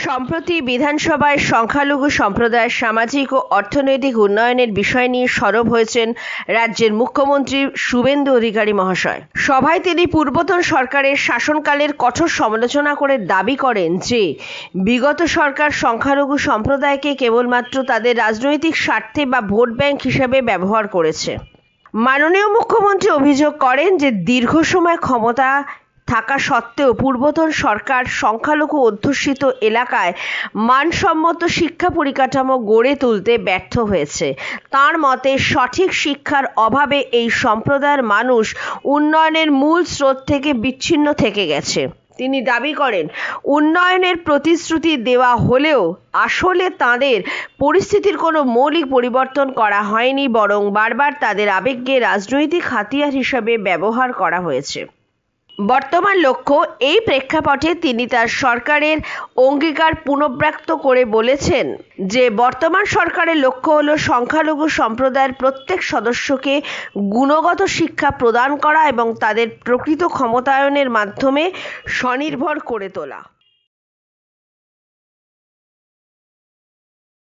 সম্প্রতি বিধানসভায় সংখ্যালঘু সম্প্রদায়ের সামাজিক ও অর্থনৈতিক উন্নয়নের বিষয় নিয়ে সরব হয়েছেন রাজ্যের মুখ্যমন্ত্রী শুভেন্দু অধিকারী মহাশয়। সভায় তিনি পূর্বতন সরকারের শাসনকালের কঠোর সমালোচনা করে দাবি করেন যে বিগত সরকার সংখ্যালঘু সম্প্রদায়কে কেবলমাত্র তাদের রাজনৈতিক স্বার্থে বা ভোট ব্যাংক হিসেবে ব্যবহার করেছে। মাননীয় মুখ্যমন্ত্রী অভিযোগ করেন যে দীর্ঘ সময় ক্ষমতা থাকা সত্ত্বেও পূর্বতন সরকার সংখ্যালঘু অধ্যুষিত এলাকায় মানসম্মত শিক্ষা পরিকাঠামো গড়ে তুলতে ব্যর্থ হয়েছে। তাঁর মতে সঠিক শিক্ষার অভাবে এই সম্প্রদায়ের মানুষ উন্নয়নের মূল স্রোত থেকে বিচ্ছিন্ন থেকে গেছে। তিনি দাবি করেন উন্নয়নের প্রতিশ্রুতি দেওয়া হলেও আসলে তাদের পরিস্থিতির কোনো মৌলিক পরিবর্তন করা হয়নি, বরং বারবার তাদের আবেগকে রাজনৈতিক হাতিয়ার হিসেবে ব্যবহার করা হয়েছে। বর্তমান লক্ষ্য এই প্রেক্ষাপটে তিনি তার সরকারের অঙ্গীকার পুনর্ব্যক্ত করে বলেছেন যে বর্তমান সরকারের লক্ষ্য হল সংখ্যালঘু সম্প্রদায়ের প্রত্যেক সদস্যকে গুণগত শিক্ষা প্রদান করা এবং তাদের প্রকৃত ক্ষমতায়নের মাধ্যমে স্বনির্ভর করে তোলা।